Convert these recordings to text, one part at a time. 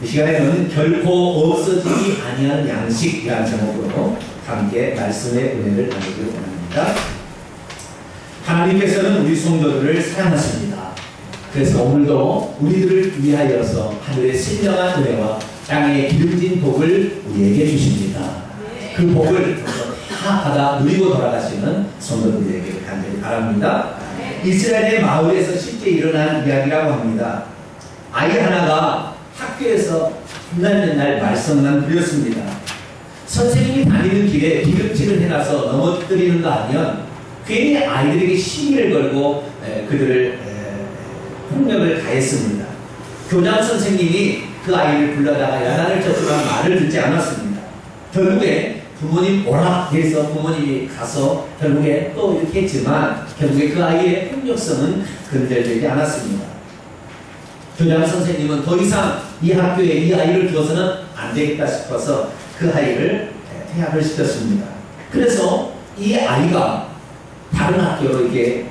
이 시간에는 결코 없어지지 아니하는 양식이라는 제목으로 함께 말씀의 은혜를 나누기를 원합니다. 하나님께서는 우리 성도들을 사랑하십니다. 그래서 오늘도 우리들을 위하여서 하늘의 신령한 은혜와 땅의 기름진 복을 우리에게 주십니다. 그 복을 다 받아 누리고 돌아가시는 성도들에게 간절히 바랍니다. 이스라엘의 마을에서 실제 일어난 이야기라고 합니다. 아이 하나가 학교에서 맨날 말썽만 부렸습니다. 선생님이 다니는 길에 기름칠을 해놔서 넘어뜨리는가 하면 괜히 아이들에게 시비를 걸고 그들을 폭력을 가했습니다. 교장 선생님이 그 아이를 불러다가 야단을 쳤지만 말을 듣지 않았습니다. 결국에 부모님 오락해서 부모님이 가서 결국에 또 이렇게 했지만 결국에 그 아이의 폭력성은 근절되지 않았습니다. 교장 선생님은 더 이상 이 학교에 이 아이를 두어서는 안 되겠다 싶어서 그 아이를 퇴학을 시켰습니다. 그래서 이 아이가 다른 학교로 이제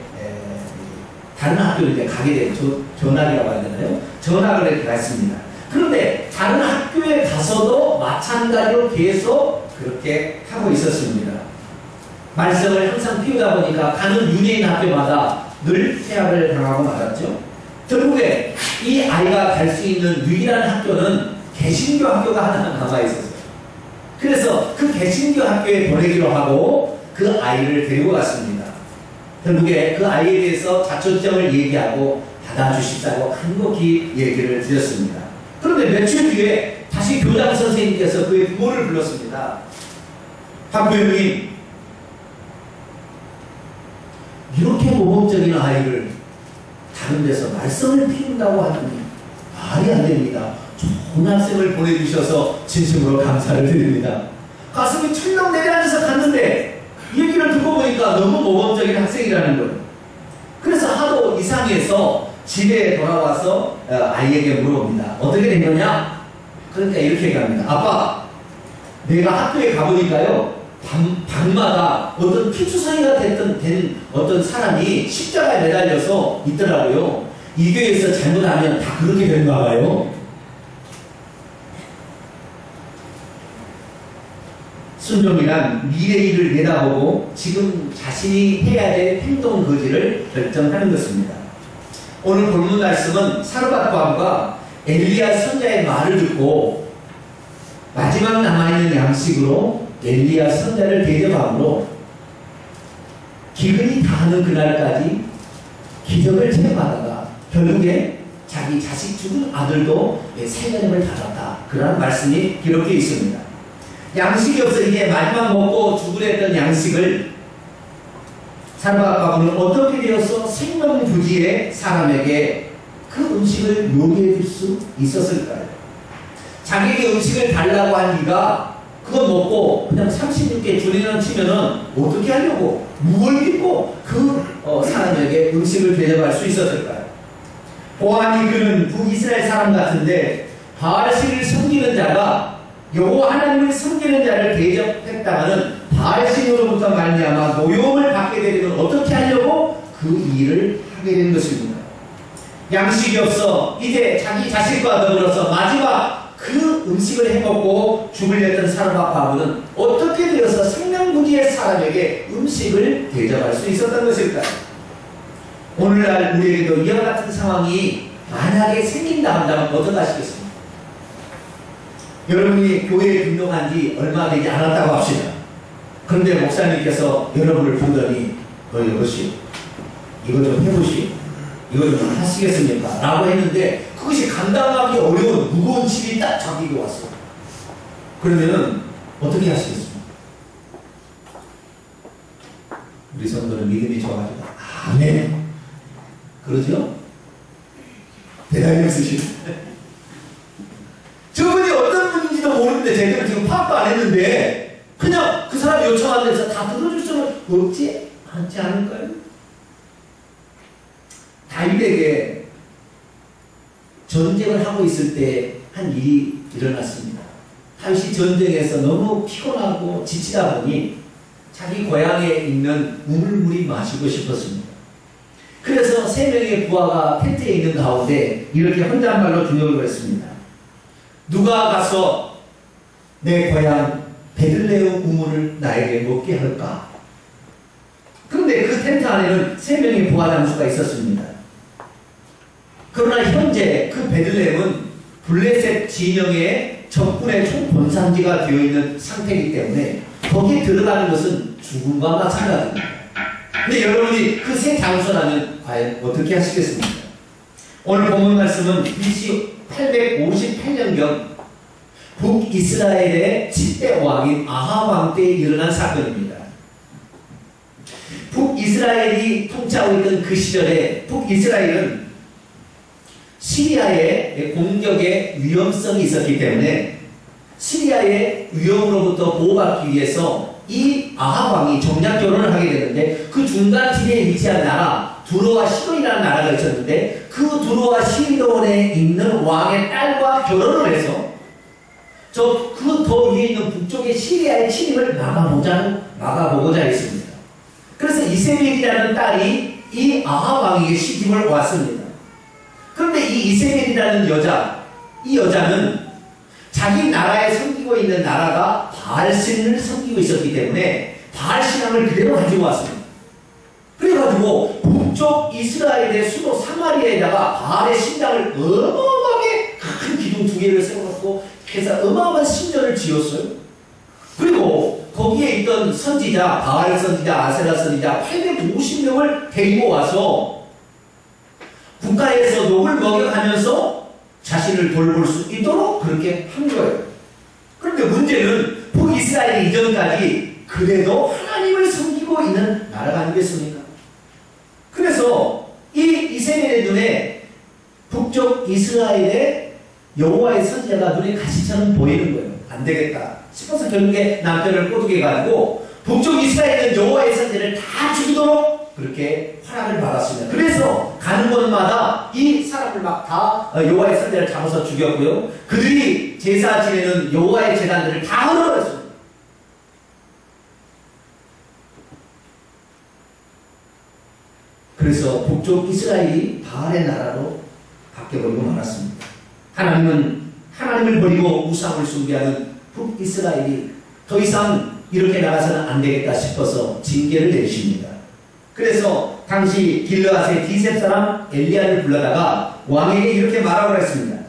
가게 된 전학이라고 해야 되나요? 전학을 이렇게 갔습니다. 그런데 다른 학교에 가서도 마찬가지로 계속 그렇게 하고 있었습니다. 말썽을 항상 피우다 보니까 가는 유대인 학교마다 늘 퇴학을 당하고 말았죠. 결국에 이 아이가 갈 수 있는 유일한 학교는 개신교 학교가 하나 남아있었어요. 그래서 그 개신교 학교에 보내기로 하고 그 아이를 데리고 갔습니다. 결국에 그 아이에 대해서 자초점을 얘기하고 받아주십사고 간곡히 얘기를 드렸습니다. 그런데 며칠 뒤에 다시 교장 선생님께서 그의 부모를 불렀습니다. 박부형님, 이렇게 모범적인 아이를 다른 데서 말썽을 피운다고 하더니 말이 안 됩니다. 좋은 학생을 보내주셔서 진심으로 감사를 드립니다. 가슴이 철렁 내려앉아서 갔는데 얘기를 듣고 보니까 너무 모범적인 학생이라는 거예요. 그래서 하도 이상해서 집에 돌아와서 아이에게 물어봅니다. 어떻게 된 거냐? 그러니까 이렇게 얘기합니다. 아빠, 내가 학교에 가보니까요, 방마다 어떤 피투성이가 된 어떤 사람이 십자가에 매달려서 있더라고요. 이 교회에서 잘못하면 다 그렇게 되는가 봐요. 순종이란 미래 일을 내다보고 지금 자신이 해야 될 행동 거지를 결정하는 것입니다. 오늘 본문 말씀은 사르밧바브가 엘리야 선자의 말을 듣고 마지막 남아있는 양식으로 엘리야 선자를 대접함으로 기근이 다하는 그날까지 기적을 체험하다가 결국에 자기 자식 죽은 아들도 살려냄을 받았다. 그런 말씀이 기록되어 있습니다. 양식이 없어 이제 마지막 먹고 죽으랬던 양식을 사르밧바브는 어떻게 되어서 생명부지의 사람에게 그 음식을 요리해 줄 수 있었을까요? 자기에게 음식을 달라고 한 이가 그거 먹고 그냥 36개 줄이는 치면은 어떻게 하려고 무얼 믿고 그 사람에게 음식을 대접할 수 있었을까요? 보아하니 그는 북이스라엘 사람 같은데 바알신을 섬기는 자가 여호와 하나님을 섬기는 자를 대접했다가는 바알신으로부터 말미암아 노여움을 받게 되면 어떻게 하려고 그 일을 하게 된 것입니다. 양식이 없어 이제 자기 자식과 더불어서 마지막 그 음식을 해먹고 죽으려던 사르밧바브는 어떻게 되어서 생명부지의 사람에게 음식을 대접할 수 있었던 것일까요? 오늘날 우리에게도 이와 같은 상황이 만약에 생긴다 한다면 어떡하시겠습니까? 여러분이 교회에 등록한 지 얼마 되지 않았다고 합시다. 그런데 목사님께서 여러분을 부르더니 여보시 이거 좀 해보시 이거 좀 하시겠습니까? 라고 했는데 그것이 감당하기 어려운 무거운 짐이 딱 자기에게 왔어. 그러면은 어떻게 하시겠습니까? 우리 성도는 믿음이 좋아가지고 아멘 그러죠? 대단히 없으시네. 저분이 어떤 분인지도 모르는데 제대로 지금 파악도 안 했는데 그냥 그 사람이 요청한 데서 다 들어줄 수는 없지 않지 않을까요? 다윗에게 전쟁을 하고 있을 때 한 일이 일어났습니다. 다윗이 전쟁에서 너무 피곤하고 지치다 보니 자기 고향에 있는 우물물이 마시고 싶었습니다. 그래서 3명의 부하가 텐트에 있는 가운데 이렇게 혼잣말로 중역을 했습니다. 누가 가서 내 고향 베들레헴 우물을 나에게 먹게 할까? 그런데 그 텐트 안에는 3명의 부하 장수가 있었습니다. 그러나 현재 그 베들레헴은 블레셋 진영의 적군의 총본산지가 되어 있는 상태이기 때문에 거기에 들어가는 것은 죽음과 마찬가지입니다. 근데 여러분이 그 세 장수라면 과연 어떻게 하시겠습니까? 오늘 본문 말씀은 BC 858년경 북이스라엘의 10대 왕인 아합 왕 때에 일어난 사건입니다. 북이스라엘이 통치하고 있던 그 시절에 북이스라엘은 시리아의 공격의 위험성이 있었기 때문에 시리아의 위험으로부터 보호받기 위해서 이 아합 왕이 정략 결혼을 하게 되는데 그 중간지대에 위치한 나라 두로와 시돈이라는 나라가 있었는데 그 두로와 시돈에 있는 왕의 딸과 결혼을 해서 그 더 위에 있는 북쪽의 시리아의 침입을 막아보고자 했습니다. 그래서 이세벨이라는 딸이 이 아합 왕에게 시집을 왔습니다. 그런데 이 이세벨이라는 이 여자는 자기 나라에 섬기고 있는 나라가 바알신을 섬기고 있었기 때문에 바알신앙을 그대로 가지고 왔습니다. 그래가지고 북쪽 이스라엘의 수도 사마리아에다가 바알의 신당을 어마어마하게 큰 기둥 2개를 세워놓고 해서 어마어마한 신전을 지었어요. 그리고 거기에 있던 선지자, 바알 선지자, 아세라 선지자 850명을 데리고 와서 국가에서 욕을 먹여가면서 자신을 돌볼 수 있도록 그렇게 한 거예요. 그런데 문제는 북이스라엘 이전까지 그래도 하나님을 섬기고 있는 나라가 아니겠습니까? 그래서 이 이세벨의 눈에 북쪽 이스라엘의 여호와의 선지자가 눈에 가시처럼 보이는 거예요. 안 되겠다 싶어서 결국에 남편을 꼬드겨가지고 북쪽 이스라엘은 여호와의 선지자를 다 죽이도록 그렇게 허락을 받았습니다. 그래서 가는 곳마다 이 사람을 막 다 여호와의 선지자를 잡아서 죽였고요. 그들이 제사 지내는 여호와의 제단들을 다 헐어버렸습니다. 그래서 북쪽 이스라엘이 바알의 나라로 바뀌어버리고 말았습니다. 하나님은 하나님을 버리고 우상을 숭배하는 북이스라엘이 더 이상 이렇게 나가서는 안 되겠다 싶어서 징계를 내리십니다. 그래서 당시 길르앗의 디셉 사람 엘리야를 불러다가 왕에게 이렇게 말하고 했습니다.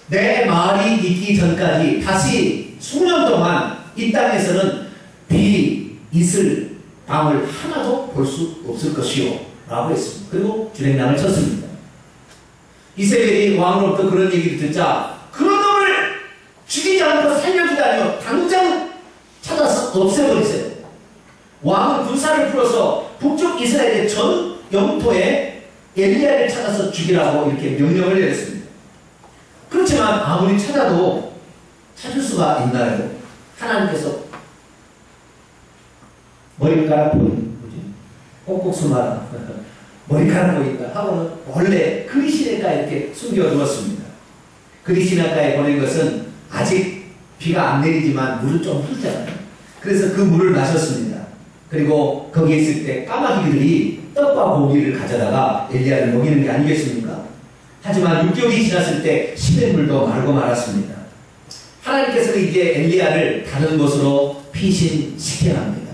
내 말이 있기 전까지 다시 수년 동안 이 땅에서는 비, 이슬, 밤을 하나도 볼 수 없을 것이요 라고 했습니다. 그리고 주랭랑을 쳤습니다. 이세벨이 왕으로부터 그런 얘기를 듣자 그런 놈을 죽이지 않고 살려주다니요 당장 찾아서 없애버리세요. 왕은 군사를 풀어서 북쪽 이스라엘의 전 영토에 엘리야를 찾아서 죽이라고 이렇게 명령을 내렸습니다. 그렇지만 아무리 찾아도 찾을 수가 있나요? 하나님께서 머리카락 보인다. 꼭꼭 숨어라. 머리카락 보인다 하고는 원래 그리시네가에 이렇게 숨겨두었습니다. 그리시네가에 보낸 것은 아직 비가 안 내리지만 물은 좀 흐르잖아요. 그래서 그 물을 마셨습니다. 그리고 거기에 있을 때 까마귀들이 떡과 고기를 가져다가 엘리야를 먹이는 게 아니겠습니까? 하지만 6개월이 지났을 때 시냇물도 마르고 말았습니다. 하나님께서는 이제 엘리야를 다른 곳으로 피신시켜야 합니다.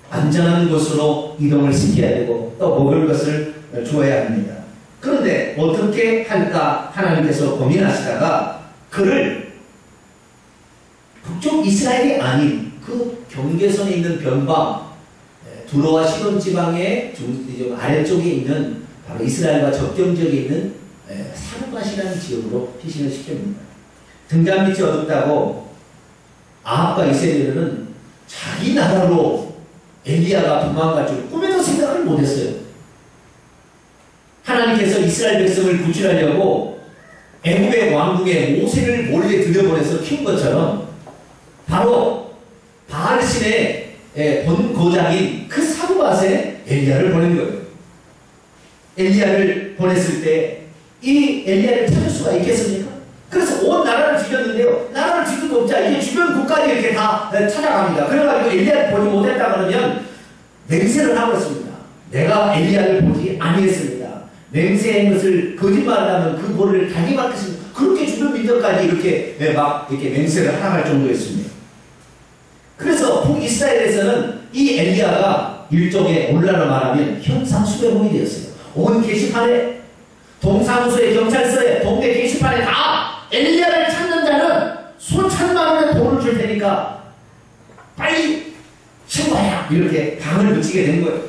안전한 곳으로 이동을 시켜야 되고 또 먹을 것을 주어야 합니다. 그런데 어떻게 할까 하나님께서 고민하시다가 그를 북쪽 이스라엘이 아닌 그 경계선에 있는 변방 두로와 시돈 지방의 아래쪽에 있는 바로 이스라엘과 접경 지역에 있는 사르밧이라는 지역으로 피신을 시킵니다. 등잔 밑이 어둡다고 아합과 이세벨은 자기 나라로 엘리야가 도망갈 줄 꿈에도 생각을 못했어요. 하나님께서 이스라엘 백성을 구출하려고 애굽의 왕궁에 모세를 몰래 들여보내서 키운 것처럼 바로 바알신의 본고장인 그 사르밧에 엘리야를 보낸 거예요. 엘리야를 보냈을 때 이 엘리야를 찾을 수가 있겠습니까? 그래서 온 나라를 죽였는데요. 나라를 죽이고 없자 이제 주변 국가를 이렇게 다 찾아갑니다. 그래가지고 엘리야를 보지 못했다 그러면 맹세를 하고 있습니다. 내가 엘리야를 보지 아니했습니다. 맹세한 것을 거짓말을 하면 그 벌을 달게 받겠습니다. 그렇게 주변 민족 살려까지 이렇게 막 이렇게 맹세를 하락할 정도였습니다. 그래서 북이스라엘에서는 이 엘리야가 일종의 오늘날로 말하면 현상수배범이 되었어요. 온 게시판에, 동사무소에, 경찰서에, 동네 게시판에 다 엘리야를 찾는 자는 수천만 원의 돈을 줄 테니까 빨리 신고해라, 이렇게 방을 붙이게 된 거예요.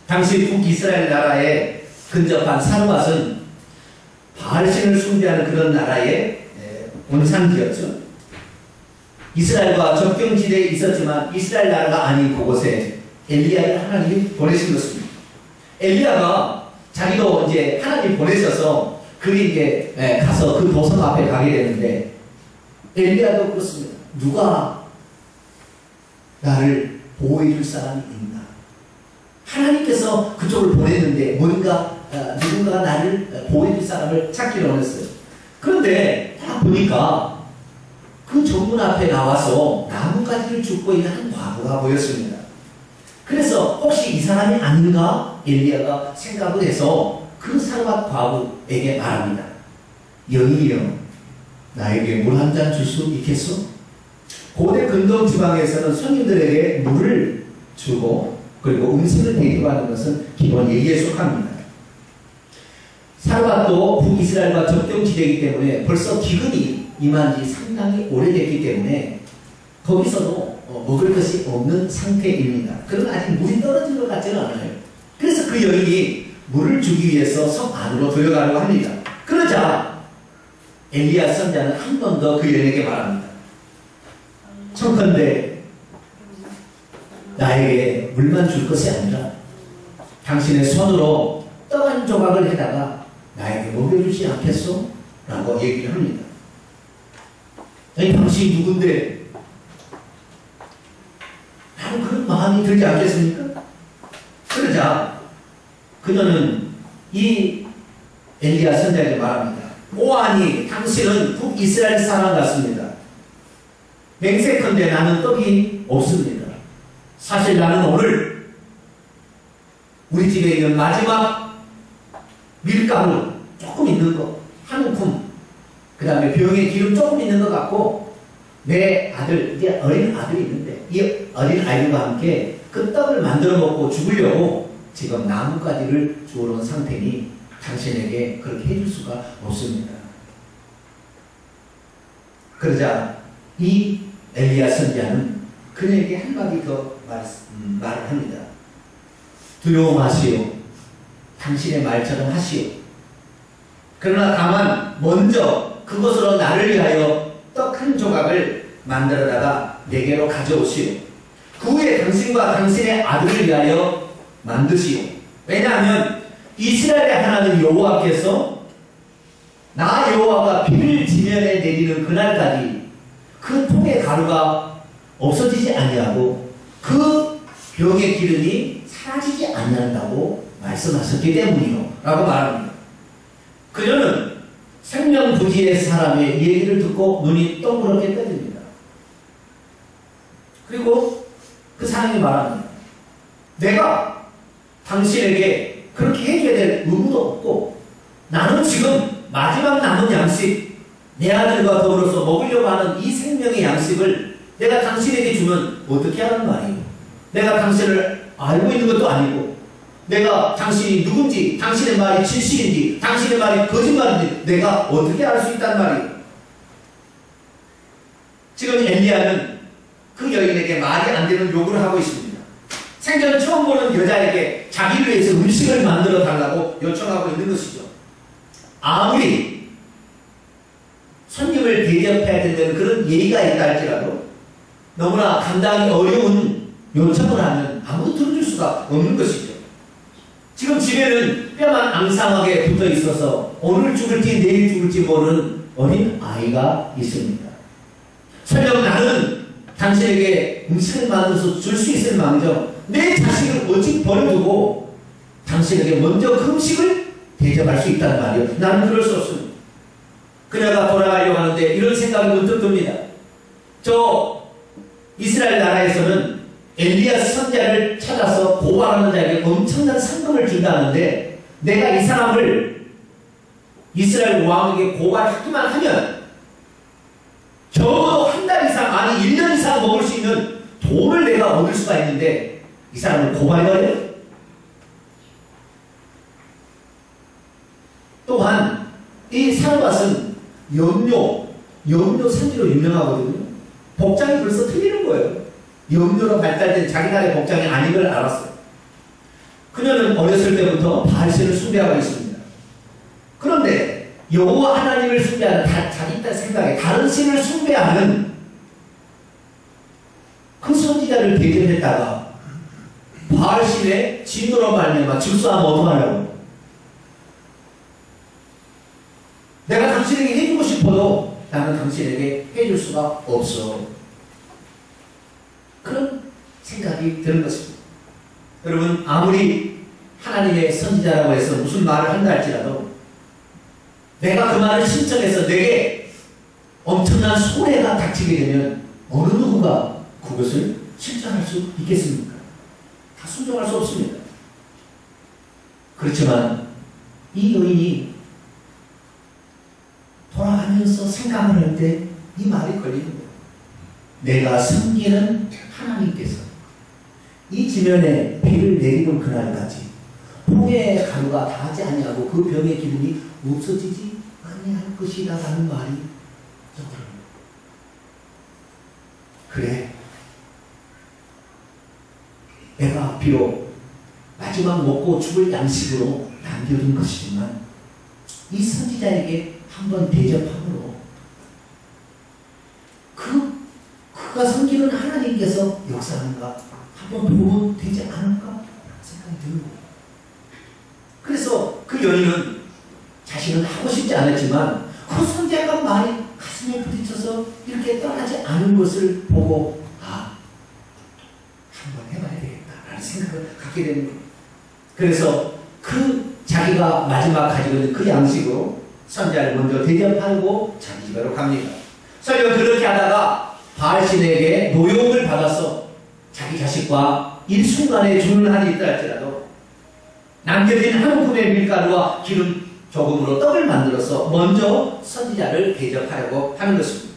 당시 북이스라엘 나라에 근접한 사르밧은 바알신을 숭배하는 그런 나라의 원산지였죠. 이스라엘과 접경지대에 있었지만 이스라엘 나라가 아닌 그곳에 엘리야를 하나님이 보내신 것입니다. 엘리야가 자기도 이제 하나님 보내셔서 그리 이제 가서 그 도성 앞에 가게 되는데, 엘리야도 그렇습니다. 누가 나를 보호해 줄 사람이 있나? 하나님께서 그쪽을 보냈는데 누군가가 나를 보호해 줄 사람을 찾기를 원했어요. 그런데 딱 보니까 그 정문 앞에 나와서 나뭇가지를 줍고 있는 한 과부가 보였습니다. 그래서 혹시 이 사람이 아닌가? 엘리야가 생각을 해서 그 사르밧 과부에게 말합니다. 여인이여, 나에게 물 한 잔 줄 수 있겠소? 고대 근동 지방에서는 손님들에게 물을 주고 그리고 음식을 대접하는 것은 기본 예의에 속합니다. 사르밧도 북이스라엘과 접경지대이기 때문에 벌써 기근이 임한 지 상당히 오래됐기 때문에 거기서도 먹을 것이 없는 상태입니다. 그러나 아직 물이 떨어진 것 같지는 않아요. 그래서 그 여인이 물을 주기 위해서 성 안으로 들어가려고 합니다. 그러자 엘리야 선자는 한 번 더 그 여인에게 말합니다. 청컨대 나에게 물만 줄 것이 아니라 당신의 손으로 떡 한 조각을 해다가 나에게 먹여주지 않겠소? 라고 얘기를 합니다. 아니, 당신이 누군데? 라는 그런 마음이 들지 않겠습니까? 그러자 그녀는 이 엘리야 선자에게 말합니다. 오하니 당신은 북이스라엘 사람 같습니다. 맹세컨대 나는 떡이 없습니다. 사실 나는 오늘 우리 집에 있는 마지막 밀가루 조금 있는 거 한 움큼, 그 다음에 병에 기름 조금 있는 것 같고, 내 아들, 이제 어린 아들이 있는데 이 어린 아이들과 함께 그 떡을 만들어 먹고 죽으려고 지금 나뭇가지를 주워 온 상태니 당신에게 그렇게 해줄 수가 없습니다. 그러자 이 엘리야 선지자는 그녀에게 한마디 더 말을 합니다. 두려워 마시오. 당신의 말처럼 하시오. 그러나 다만 먼저 그것으로 나를 위하여 떡 한 조각을 만들어다가 내게로 가져오시오. 그 후에 당신과 당신의 아들을 위하여 만드시오. 왜냐하면 이스라엘의 하나님 여호와께서 나 여호와가 비를 지면에 내리는 그날까지 그 통의 가루가 없어지지 아니하고 그 병의 기름이 사라지지 않는다고 말씀하셨기 때문이요 라고 말합니다. 그녀는 생명부지의 사람의 얘기를 듣고 눈이 동그랗게 떠집니다. 그리고 그 사람이 말합니다. 내가 당신에게 그렇게 해줘야 될 의무도 없고 나는 지금 마지막 남은 양식, 내 아들과 더불어서 먹으려고 하는 이 생명의 양식을 내가 당신에게 주면 어떻게 하란 말이에요? 내가 당신을 알고 있는 것도 아니고 내가 당신이 누군지, 당신의 말이 진실인지, 당신의 말이 거짓말인지 내가 어떻게 알 수 있단 말이에요? 지금 엘리야는 그 여인에게 말이 안 되는 요구를 하고 있습니다. 생전 처음 보는 여자에게 자기를 위해서 음식을 만들어 달라고 요청하고 있는 것이죠. 아무리 손님을 대접해야 되는 그런 예의가 있다 할지라도 너무나 감당이 어려운 요청을 하면 아무도 들어줄 수가 없는 것이죠. 지금 집에는 뼈만 앙상하게 붙어 있어서 오늘 죽을지 내일 죽을지 모르는 어린 아이가 있습니다. 설령 나는 당신에게 음식을 만들어서 줄 수 있을 망정 내 자식을 어찌 버려두고 당신에게 먼저 그 음식을 대접할 수 있다는 말이에요. 나는 그럴 수 없습니다. 그녀가 돌아가려고 하는데 이런 생각이 문득 듭니다. 저 이스라엘 나라에서는 엘리야 선지자를 찾아서 고발하는 자에게 엄청난 상금을 준다는데 내가 이 사람을 이스라엘 왕에게 고발하기만 하면 적어도 한 달 이상, 아니 1년 이상 먹을 수 있는 돈을 내가 얻을 수가 있는데 이 사람을 고발해요? 또한 이 사르밧은 염료 산지로 유명하거든요. 복장이 벌써 틀리는 거예요. 염료로 발달된 자기 나라의 복장이 아닌 걸 알았어요. 그녀는 어렸을 때부터 바알신을 숭배하고 있습니다. 그런데 여호와 하나님을 숭배하는 자기 생각에 다른 신을 숭배하는 그 선지자를 대접했다가 바알신의 진노로 말미암아 즉사하면 어떡하려고? 내가 당신에게 해주고 싶어도 나는 당신에게 해줄 수가 없어. 그런 생각이 드는 것입니다. 여러분, 아무리 하나님의 선지자라고 해서 무슨 말을 한다 할지라도 내가 그 말을 신청해서 내게 엄청난 손해가 닥치게 되면 어느 누구가 그것을 실천할 수 있겠습니까? 다 순종할 수 없습니다. 그렇지만 이 여인이 돌아가면서 생각을 할 때 이 말이 걸리는 거예요. 내가 섬기는 하나님께서 이 지면에 비를 내리는 그날까지 풍의 가루가 닿지 아니하고 그 병의 기름이 없어지지 아니할 것이다 라는 말이 떠오릅니다. 그래, 내가 비록 마지막 먹고 죽을 양식으로 남겨둔 것이지만 이 선지자에게 한번 대접함으로 그가 섬기는 하나님께서 역사하는가 한번 보면 되지 않을까 생각이 드는 거예요. 그래서 그 여인은 자신은 하고 싶지 않았지만 그 선지자가 말이 가슴에 부딪혀서 이렇게 떠나지 않은 것을 보고 한번 해봐야 되겠다라는 생각을 갖게 되는 거예요. 그래서 그 자기가 마지막 가지고 있는 그 양식으로 선지자를 먼저 대접하고 자기 집으로 갑니다. 설령 그렇게 하다가 바알신에게 노용을 받아서 자기 자식과 일순간에 죽는 한이 있다 할지라도 남겨진 한 줌의 밀가루와 기름 조금으로 떡을 만들어서 먼저 선지자를 대접하려고 하는 것입니다.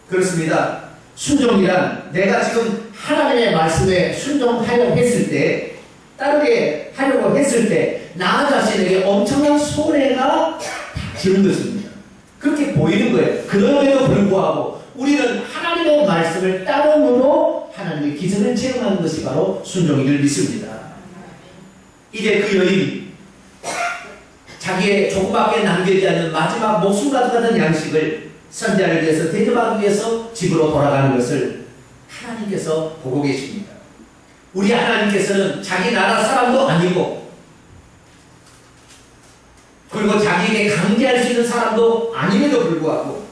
그렇습니다. 순종이란 내가 지금 하나님의 말씀에 순종하려고 했을 때, 따르게 하려고 했을 때 나 자신에게 엄청난 손해가 닥치는 것입니다. 그렇게 보이는 거예요. 그럼에도 불구하고 우리는 하나님의 말씀을 따름으로 하나님의 기적을 체험하는 것이 바로 순종인 줄 믿습니다. 이제 그 여인, 자기의 조금밖에 남겨지지 않는 마지막 목숨과 같은 양식을 선지자를 위해서 대접하기 위해서 집으로 돌아가는 것을 하나님께서 보고 계십니다. 우리 하나님께서는 자기 나라 사람도 아니고 그리고 자기에게 강제할 수 있는 사람도 아님에도 불구하고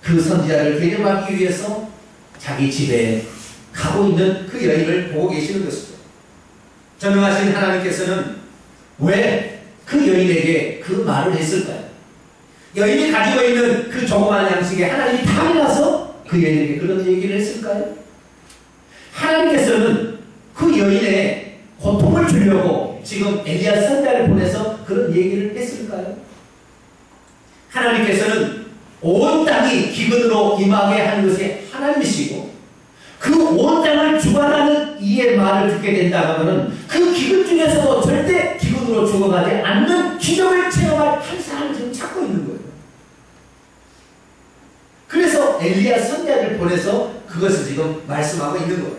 그 선지자를 대접하기 위해서 자기 집에 가고 있는 그 여인을 보고 계시는 것입니다. 전능하신 하나님께서는 왜 그 여인에게 그 말을 했을까요? 여인이 가지고 있는 그 조그마한 양식에 하나님이 탐이 나서 그 여인에게 그런 얘기를 했을까요? 하나님께서는 그 여인의 고통을 주려고 지금 엘리야 선지자를 보내서 그런 얘기를 했을까요? 하나님께서는 온 땅이 기근으로 임하게 하는 것이 하나님이시고 그 온 땅을 주관하는 이의 말을 듣게 된다면 그 기근 중에서도 절대 기근으로 죽어가지 않는 기적을 체험할 한 사람을 지금 찾고 있는 거예요. 그래서 엘리야 선지자를 보내서 그것을 지금 말씀하고 있는 거예요.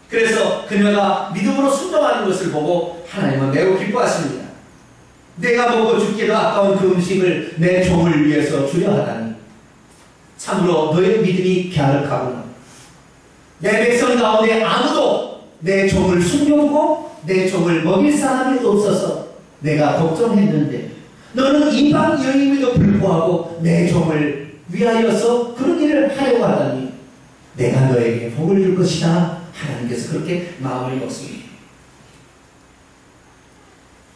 그래서 그녀가 믿음으로 순종하는 것을 보고 하나님은 매우 기뻐하십니다. 내가 먹고 죽기도 아까운 그 음식을 내 종을 위해서 주려 하다니 참으로 너의 믿음이 갸륵하구나. 내 백성 가운데 아무도 내 종을 숨겨두고 내 종을 먹일 사람이 없어서 내가 걱정했는데 너는 이방 여인임에도 불구하고 내 종을 위하여서 그런 일을 하려고 하다니 내가 너에게 복을 줄 것이다. 하나님께서 그렇게 마음을 먹습니다.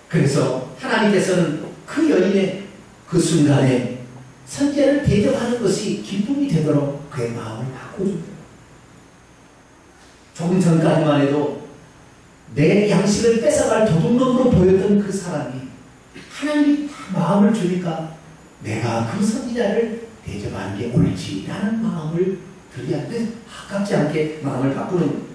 그래서 하나님께서는 그 여인의 그 순간에 선지자를 대접하는 것이 기쁨이 되도록 그의 마음을 바꿔줍니다. 조금 전까지만 해도 내 양식을 뺏어갈 도둑놈으로 보였던 그 사람이 하나님이 마음을 주니까 내가 그 선지자를 대접하는 게 옳지라는 마음을 들게 하는데 아깝지 않게 마음을 바꾸는 거예요.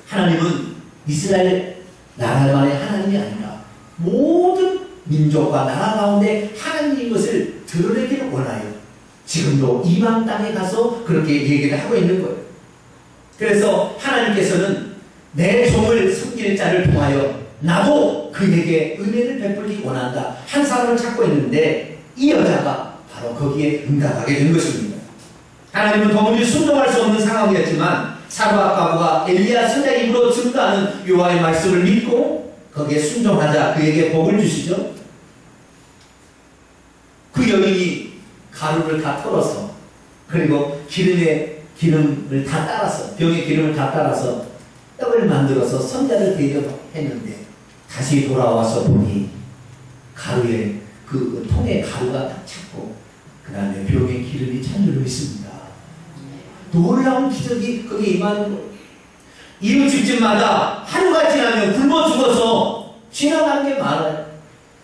하나님은 이스라엘 나라만의 하나님이 아니라 모든 민족과 나라 가운데 하나님의 것을 드러내기를 원하여 지금도 이방 땅에 가서 그렇게 얘기를 하고 있는 거예요. 그래서 하나님께서는 내 종을 섬기는 자를 통하여 나도 그에게 은혜를 베풀기 원한다. 한 사람을 찾고 있는데 이 여자가 바로 거기에 응답하게 된 것입니다. 하나님은 도무지 순종할 수 없는 상황이었지만 사르밧 과부가 엘리야 선자 입으로 증거하는 여호와의 말씀을 믿고 거기에 순종하자 그에게 복을 주시죠. 그 여인이 가루를 다 털어서 그리고 기름을 다 따라서 병에 기름을 다 따라서 떡을 만들어서 선자를 대접했는데 다시 돌아와서 보니 가루에 그 통에 가루가 딱 찼고 그 다음에 병에 기름이 찬물로 있습니다. 놀라운 기적이 거기에 임하는 거예요. 이웃집집마다 하루가 지나면 굶어 죽어서 지나가는 게 많아요.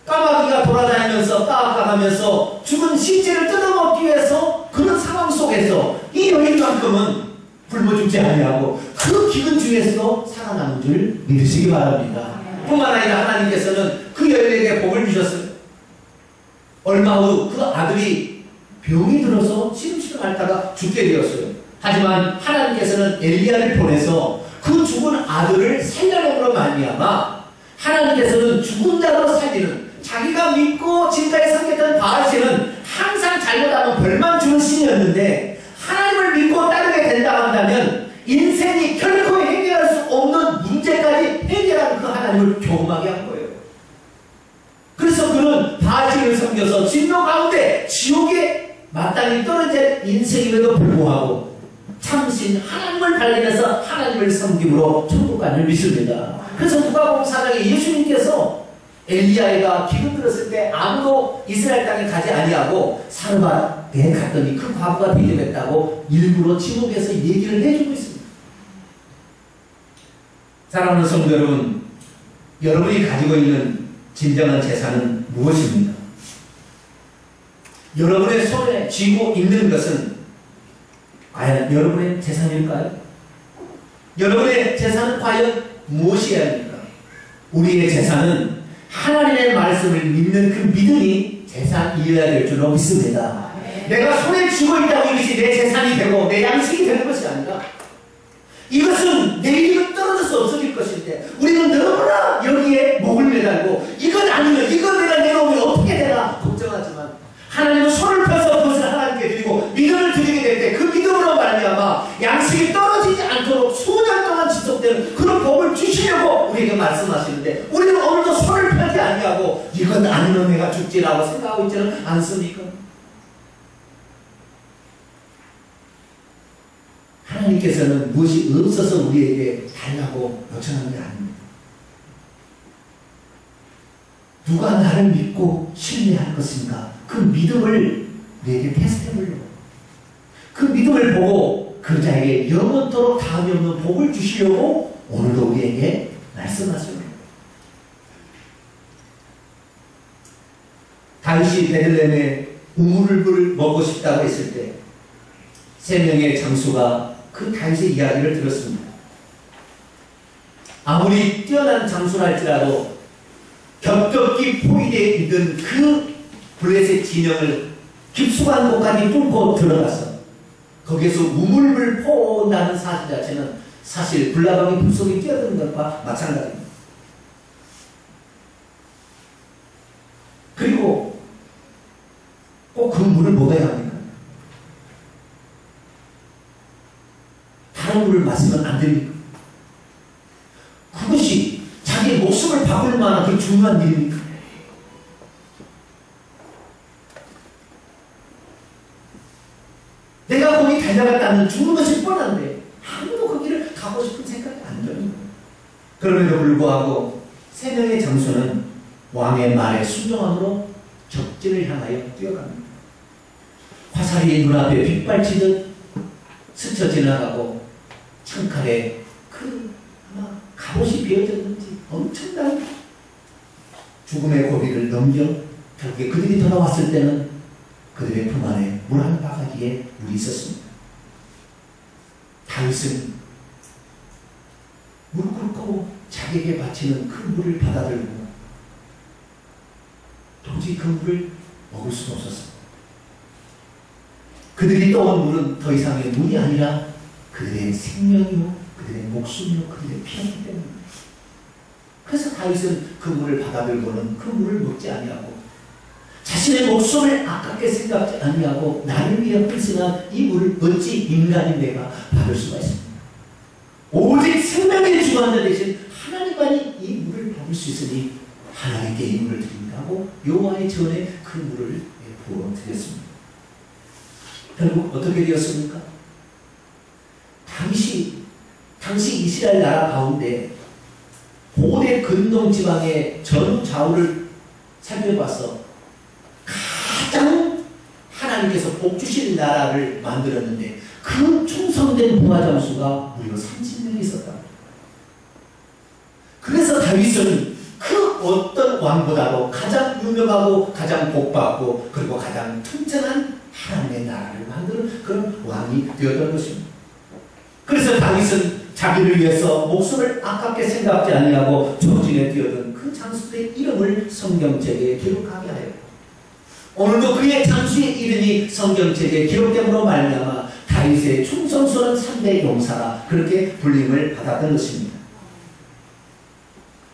까마귀가 돌아다니면서 까악까하면서 죽은 시체를 뜯어먹기 위해서 그런 상황 속에서 이 여인만큼은 굶어 죽지 아니하고 그 기근 중에서도 살아남은 줄 믿으시기 바랍니다. 뿐만 아니라 하나님께서는 그 여인에게 복을 주셨어요. 얼마 후 그 아들이 병이 들어서 시름시름 앓다가 죽게 되었어요. 하지만 하나님께서는 엘리야를 보내서 그 죽은 아들을 살려놓으로 말미암아 하나님께서는 죽은 자로 살리는 자기가 믿고 지금까지 섬겼던 바알신은 항상 잘못하면 벌만 주는 신이었는데 하나님을 믿고 따르게 된다 한다면 인생이 결코 해결할 수 없는 문제까지 해결하는 그 하나님을 경험하게 한 거예요. 그래서 그는 바알신을 섬겨서 진노 가운데 지옥에 마땅히 떨어질 인생임에도 불구하고 참신 하나님을 달리면서 하나님을 섬김으로 천국 가는 믿습니다. 그래서 누가복음 4장에 예수님께서 엘리야가 기근 들었을 때 아무도 이스라엘 땅에 가지 아니하고 사르밧에 갔더니 그 과부가 대접했다고 일부러 지목해서 얘기를 해주고 있습니다. 사랑하는 성도 여러분, 여러분이 가지고 있는 진정한 재산은 무엇입니까? 여러분의 손에 쥐고 있는 것은 과연 여러분의 재산일까요? 여러분의 재산은 과연 무엇이어야 합니까? 우리의 재산은 하나님의 말씀을 믿는 그 믿음이 재산이어야 될 줄로 믿습니다. 내가 손에 쥐고 있다고 이것이 내 재산이 되고 내 양식이 되는 것이 아니라 이것은 내일은 떨어져서 없어질 것인데 우리는 너무나 여기에 목을 매달고 이건 아니면 이건 내가 내놓으면 어떻게 되나 걱정하지만 하나님은 손을 펴서 그것을 하나님께 드리고 믿음을 드리게 될 때 그 믿음으로 말미암아 양식이 떨어지지 않도록 수년 동안 지속되는 그런 복을 주시려고 우리에게 말씀하시는데 우리는 오늘도 손을 펴지 아니하고 이건 아니면 내가 죽지라고 생각하고 있지는 않습니까? 하나님께서는 무엇이 없어서 우리에게 달라고 요청하는 게 아닙니다. 누가 나를 믿고 신뢰할 것인가? 그 믿음을 우리에게 테스트해보려고 그 믿음을 보고 그 자에게 영원토록 다음이 없는 복을 주시려고 오늘도 우리에게 말씀하십니다. 다윗이 베들레헴에 우물을 먹고 싶다고 했을 때 세 명의 장수가 그 다윗의 이야기를 들었습니다. 아무리 뛰어난 장수랄지라도 겹겹이 포위되어 있는 그 블레셋 진영을 깊숙한 곳까지 뚫고 들어가서 거기에서 우물을 퍼온다는 사실 자체는 사실 불나방이 불 속에 뛰어드는 것과 마찬가지입니다. 그리고 꼭 그 물을 먹어야 합니까? 다른 물을 마시면 안 됩니까? 그것이 자기 목숨을 바꿀 만한 그 중요한 일입니까? 내가 거기 달려갔다면 죽는 것이 뻔한데 아무도 거기를 가고 싶은 생각이 안 들어요. 그럼에도 불구하고 세 명의 장수는 왕의 말에 순종함으로 적진을 향하여 뛰어갑니다. 화살이 눈앞에 빗발치듯 스쳐 지나가고 창칼에 그 아마 갑옷이 베어졌는지 엄청난 죽음의 고비를 넘겨 결국에 그들이 돌아왔을 때는 그들의 품 안에 물 한 바가지에 물이 있었습니다. 다윗은 물 끓고 자기에게 바치는 그 물을 받아들고 도저히 그 물을 먹을 수가 없었습니다. 그들이 떠온 물은 더 이상의 물이 아니라 그들의 생명이요, 그들의 목숨이요, 그들의 피였기 때문입니다. 그래서 다윗은 그 물을 받아들고는 그 물을 먹지 아니하고 자신의 목숨을 아깝게 생각지 아니하고 나를 위해 헌신한 이 물을 어찌 인간인 내가 받을 수가 있습니다. 오직 생명의 주관자 대신 하나님만이 이 물을 받을 수 있으니 하나님께 이 물을 드립니다 하고 여호와의 전에 그 물을 부어 드렸습니다. 결국 어떻게 되었습니까? 당시 이스라엘 나라 가운데 고대 근동 지방의 전 좌우를 살펴봐서 가장 하나님께서 복 주신 나라를 만들었는데 그 충성된 부하 장수가 무려 30명이 있었다. 그래서 다윗은 그 어떤 왕보다도 가장 유명하고 가장 복받고 그리고 가장 튼튼한 하나님의 나라를 만드는 그런 왕이 되었던 것입니다. 그래서 다윗은 자기를 위해서 목숨을 아깝게 생각지 아니하고 조진에 뛰어든 그 장수의 이름을 성경책에 기록하게 하였고 오늘도 그의 장수의 이름이 성경책에 기록됨으로 말미암아 다윗의 충성스러운 3대 용사라 그렇게 불림을 받았던 것입니다.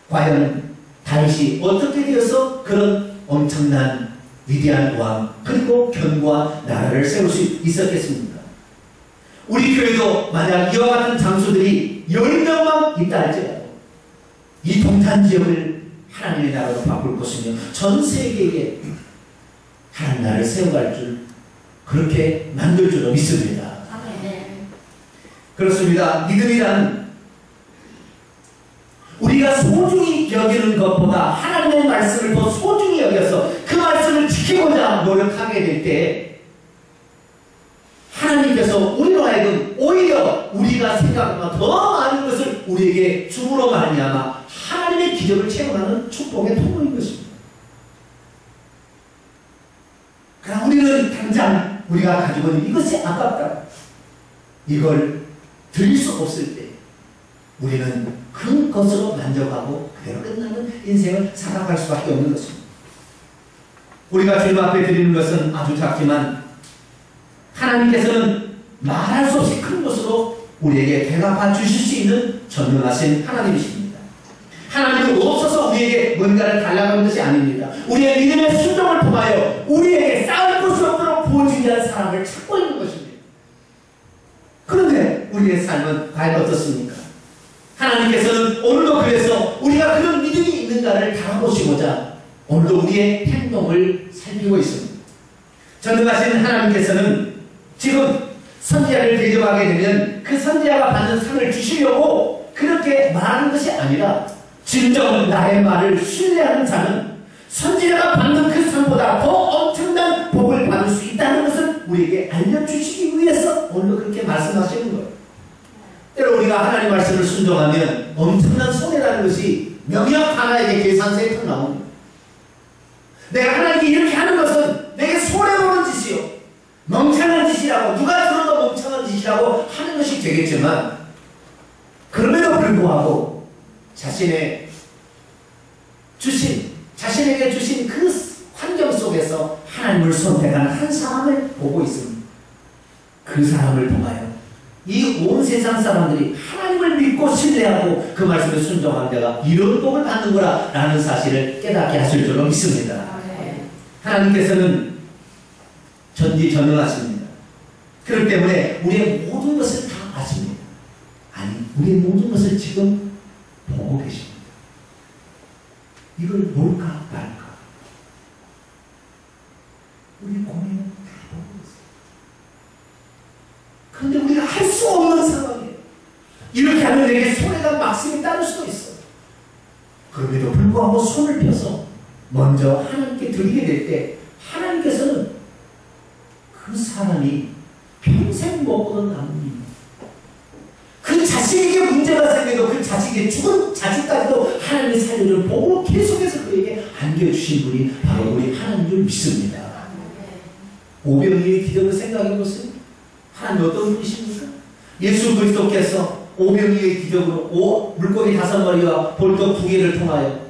과연 다윗이 어떻게 되어서 그런 엄청난 위대한 왕 그리고 견고한 나라를 세울 수 있었겠습니까? 우리 교회도 만약 이와 같은 장수들이 10명만 있다 할지라도 이 동탄 지역을 하나님의 나라로 바꿀 것이며 전 세계에 하나님 나라를 세워갈 줄 그렇게 만들 줄로 믿습니다. 그렇습니다. 믿음이란 우리가 소중히 여기는 것보다 하나님의 말씀을 더 소중히 여겨서 그 말씀을 지키고자 노력하게 될 때 하나님께서 우리로 하여금 오히려 우리가 생각보다 더 많은 것을 우리에게 줌으로 말미암아 하나님의 기적을 체험하는 축복의 통로인 것입니다. 그러나 우리는 당장 우리가 가지고 있는 이것이 아깝다. 이걸 드릴 수 없을 때 우리는 그 것으로 만족하고 그대로 끝나는 인생을 살아갈 수밖에 없는 것입니다. 우리가 주님 앞에 드리는 것은 아주 작지만 하나님께서는 말할 수 없이 큰 것으로 우리에게 대답해 주실 수 있는 전능하신 하나님이십니다. 하나님은 없어서 우리에게 뭔가를 달라가는 것이 아닙니다. 우리의 믿음의 순종을 통하여 우리에게 쌓을 것이 없도록 부어주기 위한 사람을 찾고 있는 것입니다. 그런데 우리의 삶은 과연 어떻습니까? 하나님께서는 오늘도 그래서 우리가 그런 믿음이 있는가를 달아보시고자 오늘도 우리의 행동을 살피고 있습니다. 전능하신 하나님께서는 지금 선지자를 대접하게 되면 그 선지자가 받는 상을 주시려고 그렇게 말하는 것이 아니라 진정 나의 말을 신뢰하는 자는 선지자가 받는 그 상보다 더 엄청난 복을 받을 수 있다는 것을 우리에게 알려주시기 위해서 오늘 그렇게 말씀하시는 거예요. 때로 우리가 하나님 말씀을 순종하면 엄청난 손해라는 것이 명약 하나에게 계산서에 탁 나옵니다. 내가 하나님께 이렇게 하는 것은 내게 손해보는 짓이요 멍청한 짓이라고 누가 들어도 멍청한 짓이라고 하는 것이 되겠지만 그럼에도 불구하고 자신에게 주신 그 환경 속에서 하나님을 선택한 한 사람을 보고 있습니다. 그 사람을 통하여 이 온 세상 사람들이 하나님을 믿고 신뢰하고 그 말씀에 순종한 자가 이런 복을 받는구나 라는 사실을 깨닫게 하실 줄로 믿습니다. 하나님께서는 전지전능하십니다. 그렇기 때문에 우리의 모든 것을 다 아십니다. 아니, 우리의 모든 것을 지금 보고 계십니다. 이걸 뭘까 말까? 우리 고민은 다 보고 있어요. 그런데 우리가 할 수 없는 상황이에요. 이렇게 하면 내게 손해가 막심이 따를 수도 있어요. 그럼에도 불구하고 손을 펴서 먼저 하나님께 드리게 될 때 하나님께서는 그 사람이 평생 먹고는 남는 그 그 자식에게 문제가 생겨도 그 자식의 죽은 자식까지도 하나님의 살려를 보고 계속해서 그에게 안겨주신 분이 바로 우리 하나님 줄 믿습니다. 오병이의 기적을 생각해보세요. 하나님 어떤 분이십니까? 예수 그리스도께서 오병이의 기적으로 물고기 5마리와 볼떡 2개를 통하여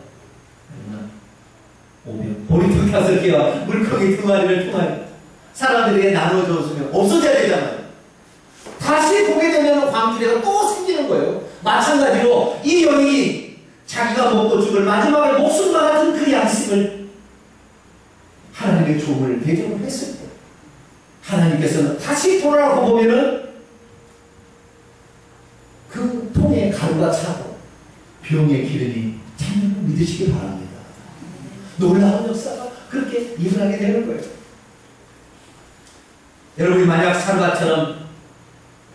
보리떡 5개와 물고기 2마리를 통하여 사람들에게 나눠줬으면 없어져야 되잖아요. 다시 보게 되면 광주리가 또 생기는 거예요. 마찬가지로 이 여인이 자기가 먹고 죽을 마지막에 목숨과 같은 그 양식을 하나님의 종을 대접을 했을 때 하나님께서는 다시 돌아가고 보면은 그 통에 가루가 차고 병의 기름이 참는 걸 믿으시기 바랍니다. 놀라운 역사가 그렇게 일어나게 되는 거예요. 여러분이 만약 사르밧처럼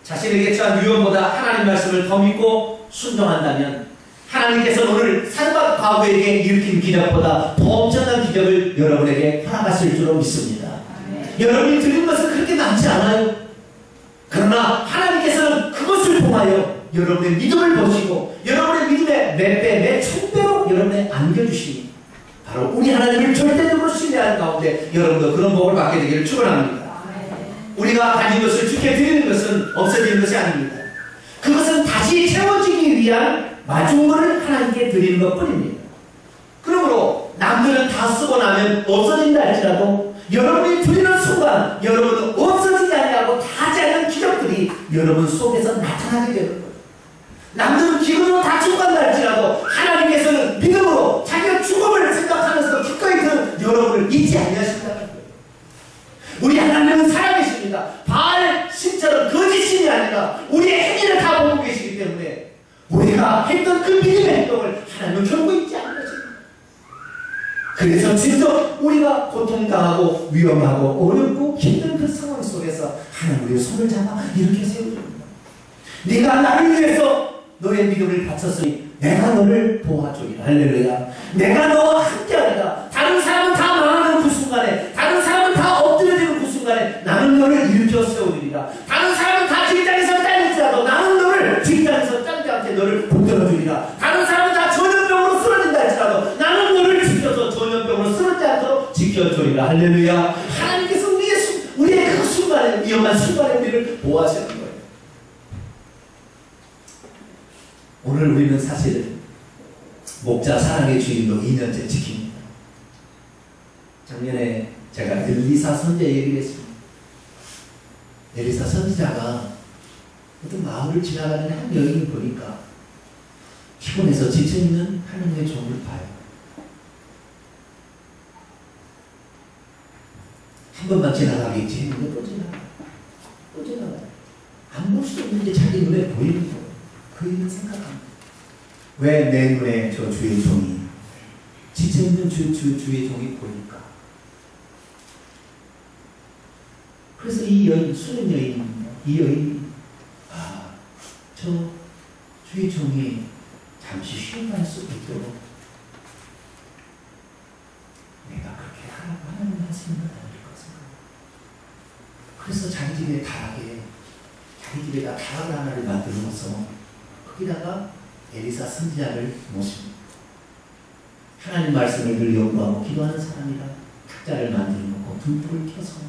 자신에게 처한 위험보다 하나님 말씀을 더 믿고 순종한다면 하나님께서 오늘 사르밧 과부에게 일으킨 기적보다 더 엄청난 기적을 여러분에게 허락하실 줄로 믿습니다. 여러분이 들은 것은 그렇게 많지 않아요. 그러나 하나님께서는 그것을 통하여 여러분의 믿음을 보시고 여러분의 믿음의 몇 배, 몇 천배로 여러분에 안겨주시니 바로 우리 하나님을 절대적으로 신뢰하는 가운데 여러분도 그런 복을 받게 되기를 축원합니다. 우리가 가진 것을 주께 드리는 것은 없어지는 것이 아닙니다. 그것은 다시 채워지기 위한 마중물을 하나님께 드리는 것 뿐입니다. 그러므로 남들은 다 쓰고 나면 없어진다 할지라도 여러분이 드리는 순간 여러분은 없어지지 아니하고 다하지 않은 기적들이 여러분 속에서 나타나게 되는 거예요. 남들은 기근으로 다 죽어간다 할지라도 하나님께서는 믿음으로 자기가 죽음을 생각하면서도 기꺼이 그 여러분을 잊지 아니하신다는 거예요. 우리 하나님은 살아계십니다. 바알 신처럼 거짓신이 아니라 우리의 행위를 다 보고 계시기 때문에 우리가 했던 그 믿음의 행동을 하나님은 결코 잊지 않는 것입니다. 그래서 진짜 우리가 고통당하고 위험하고 어렵고 힘든 그 상황 속에서 하나님 우리의 손을 잡아 이렇게 세워줍니다. 네가 나를 위해서 너의 믿음을 바쳤으니 내가 너를 도와주리라. 할렐루야. 내가 너와 함께하리라. 다른 사람은 다 망하는 그 순간에, 다른 사람은 다 엎드려지는 그 순간에 나는 너를 일으켜 세워주리라. 다른 사람은 다 직장에서 잘릴지라도 나는 너를 직장에서 잘리지 않게 너를 붙들어주리라. 다른 사람은 다 전염병으로 쓰러진다 할지라도 나는 너를 지켜서 전염병으로 쓰러지지 않도록 지켜주리라. 할렐루야. 하나님께서 우리의 그 순간에, 위험한 순간에 우리를 보호하시는 거예요. 오늘 우리는 사실은 목자 사랑의 주인도 2년째 지킵니다. 작년에 제가 엘리사 선지자 얘기를 했습니다. 엘리사 선지자가 어떤 마을을 지나가는 한 여인을 보니까 피곤해서 지쳐있는 하나님의 종을 봐요. 한 번만 지나가겠지. 근데 또 지나가요. 또 지나가요. 안 볼 수 없는데 자기 눈에 보이는 거예요. 그 일을 생각합니다. 왜 내 눈에 저 주의 종이 지쳐있는 주의 종이 보일까? 그래서 이 여인, 수는 여인입니다. 이 여인이 저 주의 종이 잠시 쉬어갈 수 있도록 내가 그렇게 하라고 하나님 하시는 건 아닐 것인가? 그래서 자기 집에 다락에 자기 집에다 다락을 하나를 만들어 놓아서 거기다가 엘리사 선지자를 모십니다. 하나님 말씀을 늘 연구하고 기도하는 사람이라 탁자를 만들어 놓고 등불을 켜서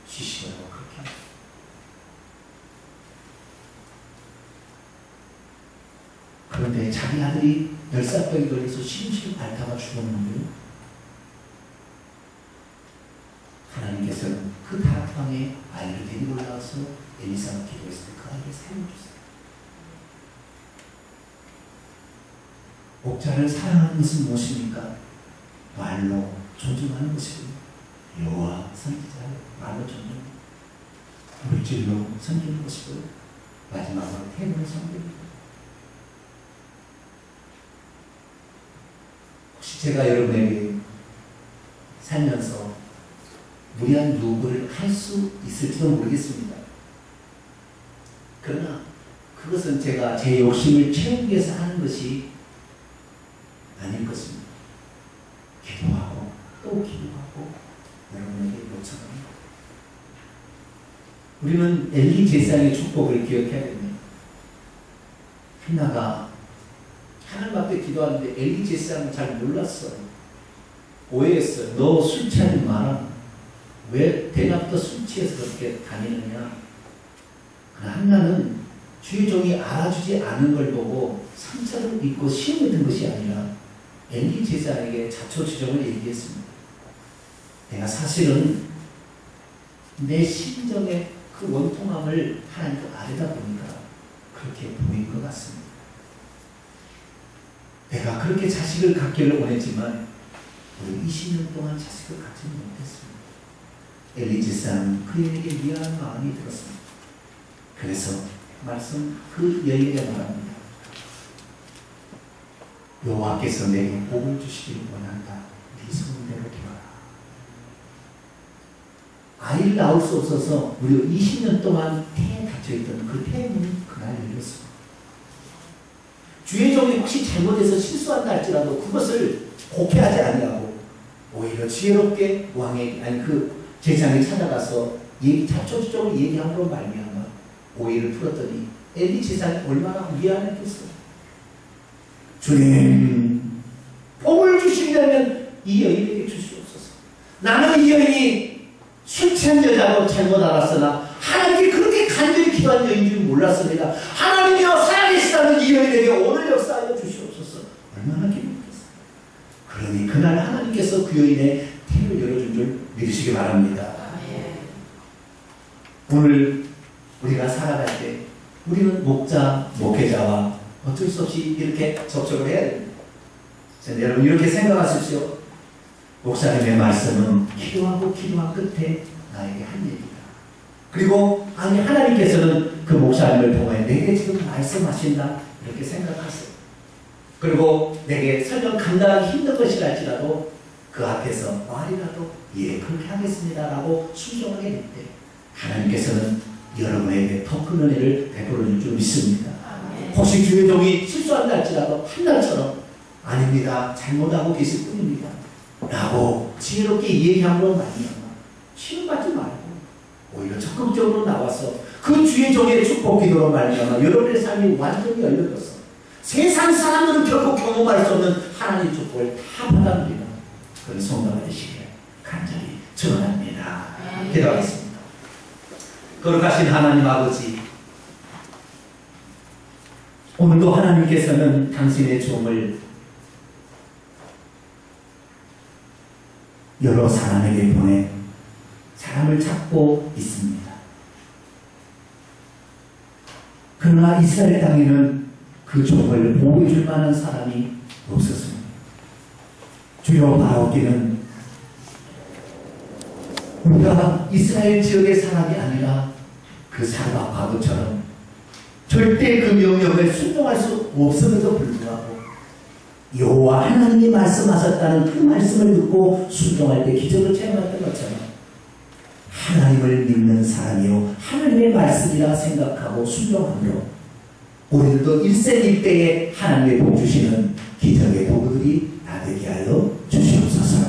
쉬시라고 그렇게 합니다. 그런데 자기 아들이 열사병이 걸려서 심심 앓다가 죽었는데 하나님께서는 그 다락방에 아이를 데리고 올라와서 엘리사가 기도했을 때 그 아이를 살려주세요. 목자를 사랑하는 것은 무엇입니까? 말로 존중하는 것이고 여호와 선지자를 말로 존중, 물질로 섬기는 것이고 마지막으로 태도로 섬깁니다. 혹시 제가 여러분에게 살면서 무리한 요구를 할 수 있을지도 모르겠습니다. 그러나 그것은 제가 제 욕심을 채우기 위해서 하는 것이 아닐 것입니다. 기도하고 또 기도하고 여러분에게 요청합니다. 우리는 엘리 제사장의 축복을 기억해야 됩니다. 하나가 하나님 앞에 기도하는데 엘리 제사장은 잘 몰랐어요. 오해했어요. 너 술 취하지 마라. 왜 대낮부터 술 취해서 그렇게 다니느냐. 그러나 한나는 주의 종이 알아주지 않은 걸 보고 상처를 입고 시험에 든 것이 아니라 엘리 제사장에게 자초지종을 얘기했습니다. 내가 사실은 내 심정의 그 원통함을 하나님께 아뢰다 보니까 그렇게 보인 것 같습니다. 내가 그렇게 자식을 갖기를 원했지만 우리 20년 동안 자식을 갖지 못했습니다. 엘리 제사장은 그에게 미안한 마음이 들었습니다. 그래서 말씀 그 여인에게 말합니다. 여호와께서 내게 복을 주시기를 원한다. 네 소원대로 되어라. 아이를 낳을 수 없어서 무려 20년 동안 태에 닫혀있던 그 태문이 그날 열렸습니다. 주의 종이 혹시 잘못해서 실수한다 할지라도 그것을 곡해하지 아니하고 오히려 지혜롭게 왕에게 아니 그 제사장에 찾아가서 자초지종을 얘기함으로 말미암아 오해를 풀었더니 엘리 제사장이 얼마나 미안했겠어요. 주님, 복을 주시려면 이 여인에게 주시옵소서. 나는 이 여인이 술 취한 여자로 잘못 알았으나 하나님께 그렇게 간절히 기도한 여인인 줄 몰랐습니다. 하나님이여 살아계시다는 이 여인에게 오늘 역사하여 주시옵소서. 얼마나 기쁘겠어요. 그러니 그날 하나님께서 그 여인의 태를 열어준 줄 믿으시기 바랍니다. 오늘 우리가 살아갈 때 우리는 목자, 목회자와 어쩔 수 없이 이렇게 접촉을 해야 됩니다. 여러분 이렇게 생각하십시오. 목사님의 말씀은 기도하고 기도한 끝에 나에게 한 얘기다. 그리고 아니 하나님께서는 그 목사님을 통해 내게 지금 말씀하신다 이렇게 생각하세요. 그리고 내게 설령 감당하기 힘든 것이랄지라도 그 앞에서 말이라도 예 그렇게 하겠습니다 라고 순종하게 될 때 하나님께서는 여러분에게 더 큰 은혜를 베풀어 줄 줄 믿습니다. 혹시 주의 종이 실수한다 할지라도 한날처럼 아닙니다. 잘못하고 계실 뿐입니다. 라고 지혜롭게 얘기함으로 말미암아 치유받지 말고 오히려 적극적으로 나와서 그 주의 종의 축복 기도로 말미암아 여러분의 삶이 완전히 열려져서 세상 사람들은 결코 경험할 수 없는 하나님의 축복을 다 받아들이는 그런 성도가 되시길 간절히 축원합니다. 기도하겠습니다. 거룩하신 하나님 아버지, 오늘도 하나님께서는 당신의 종을 여러 사람에게 보내 사람을 찾고 있습니다. 그러나 이스라엘 땅에는 그 종을 보호해 줄 만한 사람이 없었습니다. 주여 바라옵기는 우리가 이스라엘 지역의 사람이 아니라 그 사바 바보처럼 절대 그 명령을 순종할 수 없음에도 불구하고 여호와 하나님이 말씀하셨다는 그 말씀을 듣고 순종할 때 기적을 체험했던 것처럼 하나님을 믿는 사람이요 하나님의 말씀이라 생각하고 순종함으로 우리들도 일생일대에 하나님의 복 주시는 기적의 도구들이 다 되게 하여 주시옵소서.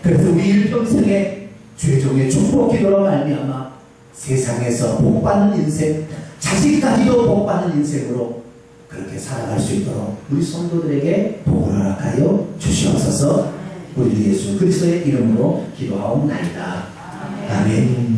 그래서 우리 일평생에 주의 종의 축복 기도로 말미암아 세상에서 복받는 인생, 자식까지도 복받는 인생으로 그렇게 살아갈 수 있도록 우리 성도들에게 복을 허락하여 주시옵소서. 우리 예수 그리스도의 이름으로 기도하옵나이다. 아멘.